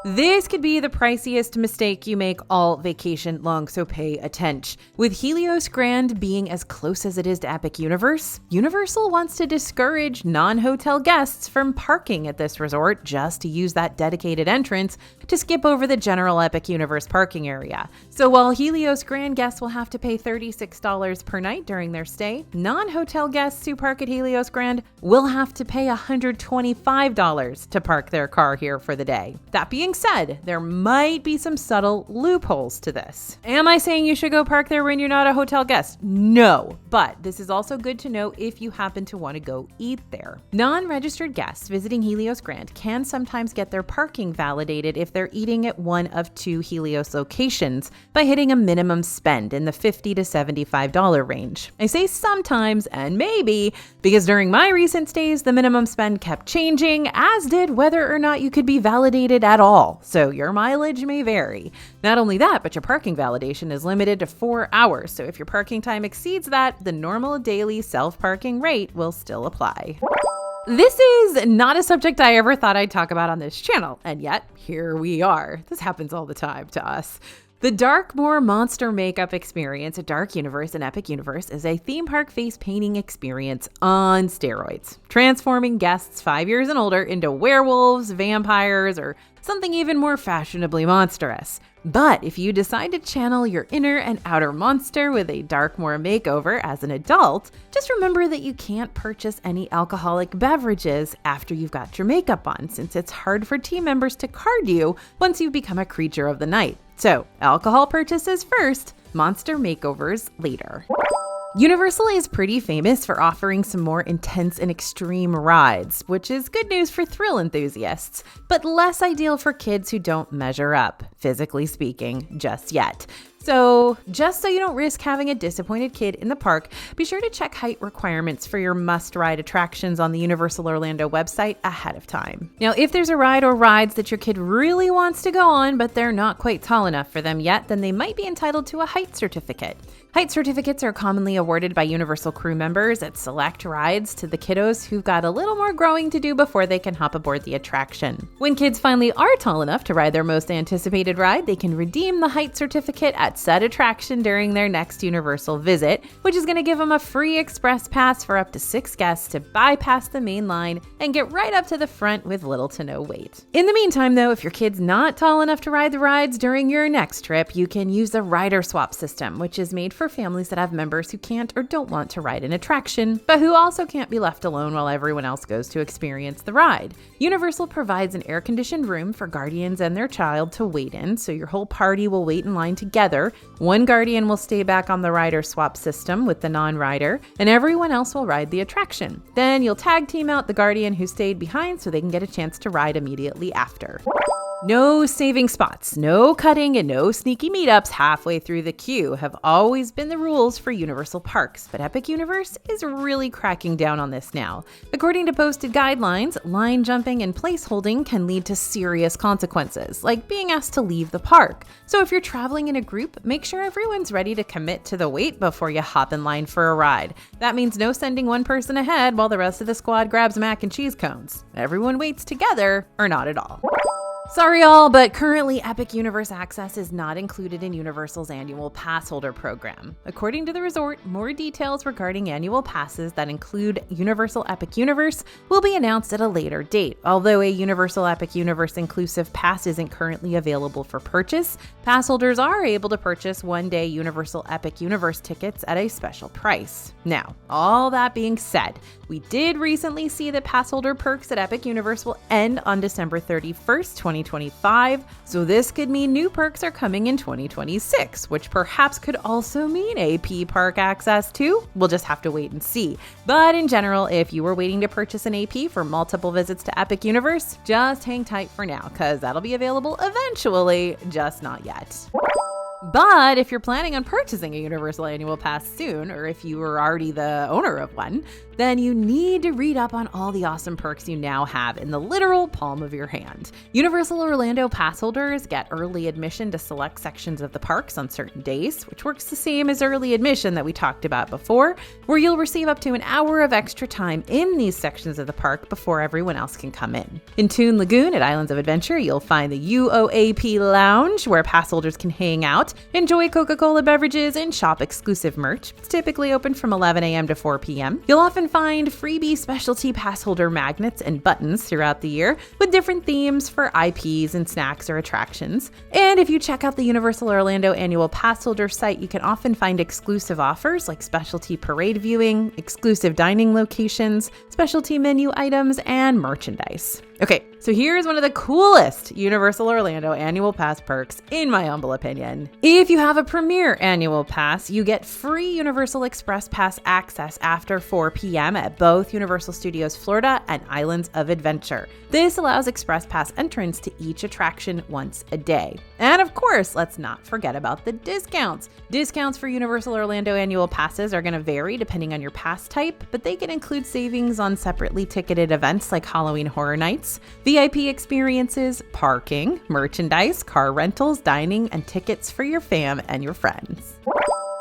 This could be the priciest mistake you make all vacation long, so pay attention. With Helios Grand being as close as it is to Epic Universe, Universal wants to discourage non-hotel guests from parking at this resort just to use that dedicated entrance to skip over the general Epic Universe parking area. So while Helios Grand guests will have to pay $36 per night during their stay, non-hotel guests who park at Helios Grand will have to pay $125 to park their car here for the day. That being said, there might be some subtle loopholes to this. Am I saying you should go park there when you're not a hotel guest? No, but this is also good to know if you happen to want to go eat there. Non-registered guests visiting Helios Grand can sometimes get their parking validated if they're eating at one of two Helios locations by hitting a minimum spend in the $50 to $75 range. I say sometimes and maybe because during my recent stays, the minimum spend kept changing, as did whether or not you could be validated at all. So your mileage may vary. Not only that, but your parking validation is limited to 4 hours. So if your parking time exceeds that, the normal daily self-parking rate will still apply. This is not a subject I ever thought I'd talk about on this channel, and yet here we are. This happens all the time to us. The Darkmoor Monster Makeup Experience at Dark Universe and Epic Universe is a theme park face painting experience on steroids, transforming guests 5 years and older into werewolves, vampires, or something even more fashionably monstrous. But if you decide to channel your inner and outer monster with a Darkmoor makeover as an adult, just remember that you can't purchase any alcoholic beverages after you've got your makeup on, since it's hard for team members to card you once you've become a creature of the night. So, alcohol purchases first, monster makeovers later. Universal is pretty famous for offering some more intense and extreme rides, which is good news for thrill enthusiasts, but less ideal for kids who don't measure up, physically speaking, just yet. So, just so you don't risk having a disappointed kid in the park, be sure to check height requirements for your must-ride attractions on the Universal Orlando website ahead of time. Now, if there's a ride or rides that your kid really wants to go on, but they're not quite tall enough for them yet, then they might be entitled to a height certificate. Height certificates are commonly awarded by Universal crew members at select rides to the kiddos who've got a little more growing to do before they can hop aboard the attraction. When kids finally are tall enough to ride their most anticipated ride, they can redeem the height certificate at said attraction during their next Universal visit, which is going to give them a free express pass for up to 6 guests to bypass the main line and get right up to the front with little to no wait. In the meantime, though, if your kid's not tall enough to ride the rides during your next trip, you can use the rider swap system, which is made for families that have members who can't or don't want to ride an attraction, but who also can't be left alone while everyone else goes to experience the ride. Universal provides an air-conditioned room for guardians and their child to wait in, so your whole party will wait in line together. One guardian will stay back on the rider swap system with the non-rider, and everyone else will ride the attraction. Then you'll tag team out the guardian who stayed behind so they can get a chance to ride immediately after. No saving spots, no cutting, and no sneaky meetups halfway through the queue have always been the rules for Universal parks, but Epic Universe is really cracking down on this now. According to posted guidelines, line jumping and place holding can lead to serious consequences, like being asked to leave the park. So if you're traveling in a group, make sure everyone's ready to commit to the wait before you hop in line for a ride. That means no sending one person ahead while the rest of the squad grabs mac and cheese cones. Everyone waits together or not at all. Sorry all, but currently Epic Universe Access is not included in Universal's annual pass holder program. According to the resort, more details regarding annual passes that include Universal Epic Universe will be announced at a later date. Although a Universal Epic Universe inclusive pass isn't currently available for purchase, pass holders are able to purchase one-day Universal Epic Universe tickets at a special price. Now, all that being said, we did recently see that pass holder perks at Epic Universe will end on December 31st, 2025, so this could mean new perks are coming in 2026, which perhaps could also mean AP park access too. We'll just have to wait and see. But in general, if you were waiting to purchase an AP for multiple visits to Epic Universe, just hang tight for now, because that'll be available eventually, just not yet. But if you're planning on purchasing a Universal Annual Pass soon, or if you are already the owner of one, then you need to read up on all the awesome perks you now have in the literal palm of your hand. Universal Orlando pass holders get early admission to select sections of the parks on certain days, which works the same as early admission that we talked about before, where you'll receive up to an hour of extra time in these sections of the park before everyone else can come in. In Toon Lagoon at Islands of Adventure, you'll find the UOAP Lounge, where pass holders can hang out, enjoy Coca-Cola beverages, and shop exclusive merch. It's typically open from 11 a.m. to 4 p.m. You'll often find freebie specialty pass holder magnets and buttons throughout the year with different themes for IPs and snacks or attractions. And if you check out the Universal Orlando annual pass holder site, you can often find exclusive offers like specialty parade viewing, exclusive dining locations, specialty menu items, and merchandise. Okay, so here's one of the coolest Universal Orlando annual pass perks, in my humble opinion. If you have a Premier annual pass, you get free Universal Express Pass access after 4 p.m. at both Universal Studios Florida and Islands of Adventure. This allows Express Pass entrance to each attraction once a day. And of course, let's not forget about the discounts. Discounts for Universal Orlando annual passes are going to vary depending on your pass type, but they can include savings on separately ticketed events like Halloween Horror Nights, VIP experiences, parking, merchandise, car rentals, dining, and tickets for your fam and your friends.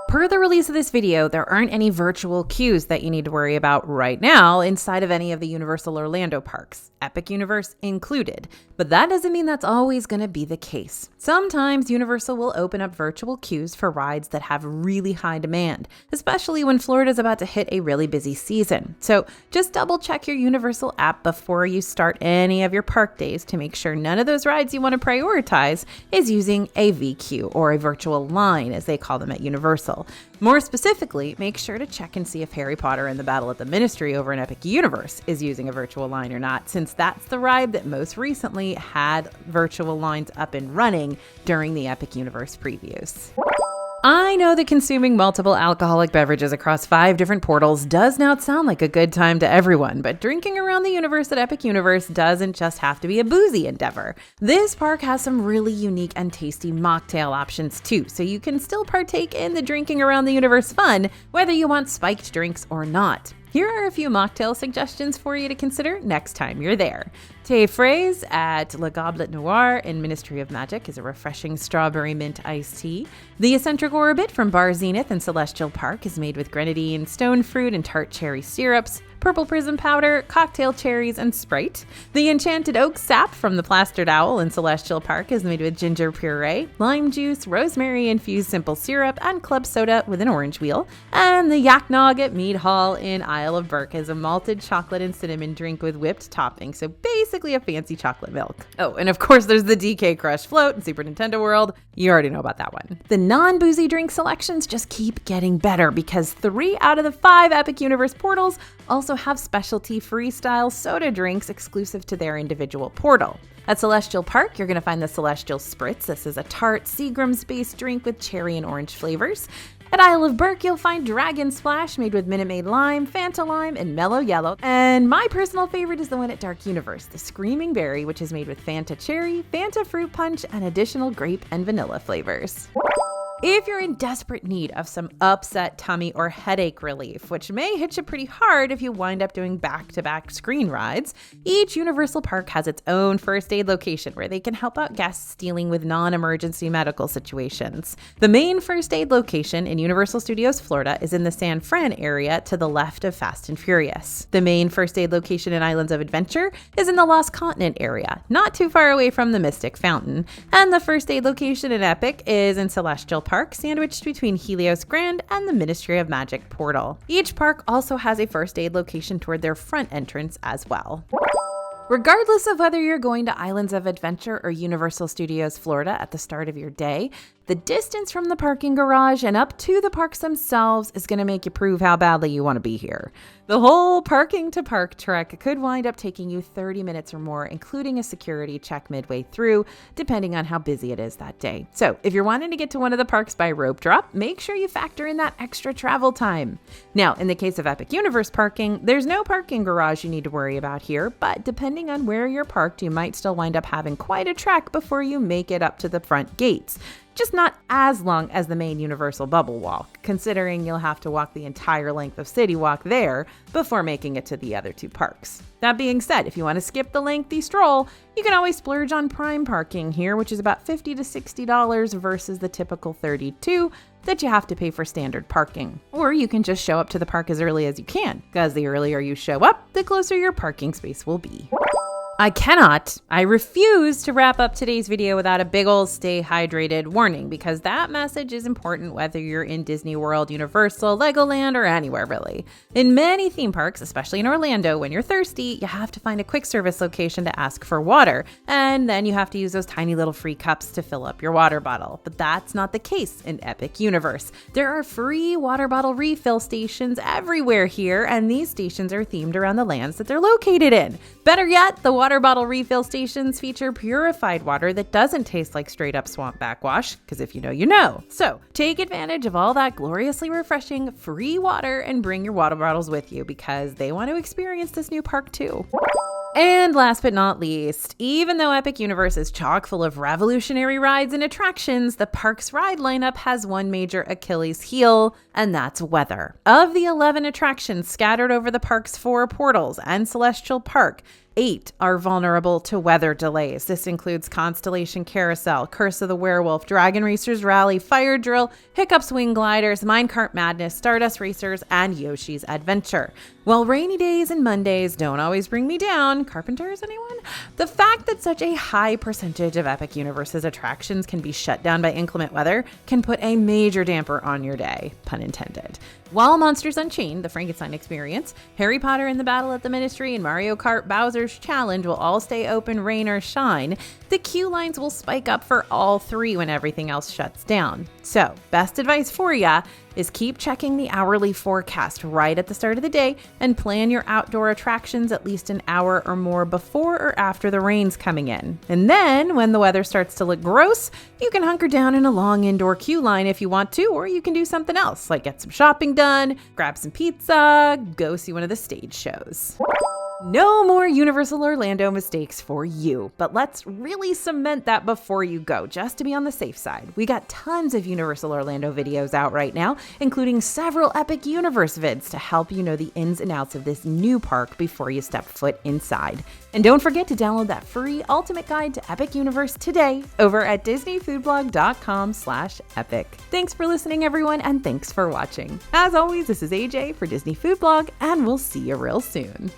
Per the release of this video, there aren't any virtual queues that you need to worry about right now inside of any of the Universal Orlando parks, Epic Universe included. But that doesn't mean that's always going to be the case. Sometimes Universal will open up virtual queues for rides that have really high demand, especially when Florida's about to hit a really busy season. So just double check your Universal app before you start any of your park days to make sure none of those rides you want to prioritize is using a VQ, or a virtual line as they call them at Universal. More specifically, make sure to check and see if Harry Potter and the Battle at the Ministry over in Epic Universe is using a virtual line or not, since that's the ride that most recently had virtual lines up and running during the Epic Universe previews. I know that consuming multiple alcoholic beverages across 5 different portals does not sound like a good time to everyone, but drinking around the universe at Epic Universe doesn't just have to be a boozy endeavor. This park has some really unique and tasty mocktail options too, so you can still partake in the drinking around the universe fun, whether you want spiked drinks or not. Here are a few mocktail suggestions for you to consider next time you're there. Thé Fraise at Le Goblet Noir in Ministry of Magic is a refreshing strawberry mint iced tea. The Eccentric Orbit from Bar Zenith in Celestial Park is made with grenadine, stone fruit, and tart cherry syrups, Purple Prism Powder, cocktail cherries, and Sprite. The Enchanted Oak Sap from the Plastered Owl in Celestial Park is made with ginger puree, lime juice, rosemary-infused simple syrup, and club soda with an orange wheel. And the Yak Nog at Mead Hall in Isle of Burke is a malted chocolate and cinnamon drink with whipped topping, so basically a fancy chocolate milk. Oh, and of course there's the DK Crush Float in Super Nintendo World. You already know about that one. The non-boozy drink selections just keep getting better because 3 out of the 5 Epic Universe portals also have specialty freestyle soda drinks exclusive to their individual portal. At Celestial Park, you're going to find the Celestial Spritz. This is a tart Seagram's-based drink with cherry and orange flavors. At Isle of Burke, you'll find Dragon Splash made with Minute Maid Lime, Fanta Lime, and Mellow Yellow. And my personal favorite is the one at Dark Universe, the Screaming Berry, which is made with Fanta Cherry, Fanta Fruit Punch, and additional grape and vanilla flavors. If you're in desperate need of some upset tummy or headache relief, which may hit you pretty hard if you wind up doing back-to-back screen rides, each Universal park has its own first aid location where they can help out guests dealing with non-emergency medical situations. The main first aid location in Universal Studios Florida is in the San Fran area to the left of Fast and Furious. The main first aid location in Islands of Adventure is in the Lost Continent area, not too far away from the Mystic Fountain. And the first aid location in Epic is in Celestial Park, sandwiched between Helios Grand and the Ministry of Magic portal. Each park also has a first aid location toward their front entrance as well. Regardless of whether you're going to Islands of Adventure or Universal Studios Florida at the start of your day, the distance from the parking garage and up to the parks themselves is going to make you prove how badly you want to be here. The whole parking to park trek could wind up taking you 30 minutes or more, including a security check midway through, depending on how busy it is that day. So if you're wanting to get to one of the parks by rope drop, make sure you factor in that extra travel time. Now, in the case of Epic Universe parking, there's no parking garage you need to worry about here, but depending on where you're parked, you might still wind up having quite a trek before you make it up to the front gates. Just not as long as the main Universal Bubble Walk, considering you'll have to walk the entire length of City Walk there before making it to the other two parks. That being said, if you want to skip the lengthy stroll, you can always splurge on Prime parking here, which is about $50 to $60 versus the typical $32 that you have to pay for standard parking. Or you can just show up to the park as early as you can, because the earlier you show up, the closer your parking space will be. I refuse to wrap up today's video without a big ol' stay hydrated warning, because that message is important whether you're in Disney World, Universal, Legoland, or anywhere really. In many theme parks, especially in Orlando, when you're thirsty, you have to find a quick service location to ask for water, and then you have to use those tiny little free cups to fill up your water bottle. But that's not the case in Epic Universe. There are free water bottle refill stations everywhere here, and these stations are themed around the lands that they're located in. Better yet, the water bottle refill stations feature purified water that doesn't taste like straight up swamp backwash, because if you know, you know. So take advantage of all that gloriously refreshing free water and bring your water bottles with you, because they want to experience this new park too. And last but not least, even though Epic Universe is chock full of revolutionary rides and attractions, the park's ride lineup has one major Achilles heel, and that's weather. Of the 11 attractions scattered over the park's 4 portals and Celestial Park, 8 are vulnerable to weather delays. This includes Constellation Carousel, Curse of the Werewolf, Dragon Racers Rally, Fire Drill, Hiccup Swing Gliders, Minecart Madness, Stardust Racers, and Yoshi's Adventure. While rainy days and Mondays don't always bring me down, carpenters, anyone? The fact that such a high percentage of Epic Universe's attractions can be shut down by inclement weather can put a major damper on your day, pun intended. While Monsters Unchained, the Frankenstein Experience, Harry Potter and the Battle at the Ministry, and Mario Kart Bowser's Challenge will all stay open rain or shine, the queue lines will spike up for all 3 when everything else shuts down. So, best advice for ya is keep checking the hourly forecast right at the start of the day and plan your outdoor attractions at least an hour or more before or after the rain's coming in. And then, when the weather starts to look gross, you can hunker down in a long indoor queue line if you want to, or you can do something else, like get some shopping done, grab some pizza, go see one of the stage shows. No more Universal Orlando mistakes for you, but let's really cement that before you go, just to be on the safe side. We got tons of Universal Orlando videos out right now, including several Epic Universe vids to help you know the ins and outs of this new park before you step foot inside. And don't forget to download that free ultimate guide to Epic Universe today over at disneyfoodblog.com/epic. Thanks for listening, everyone, and thanks for watching. As always, this is AJ for Disney Food Blog, and we'll see you real soon.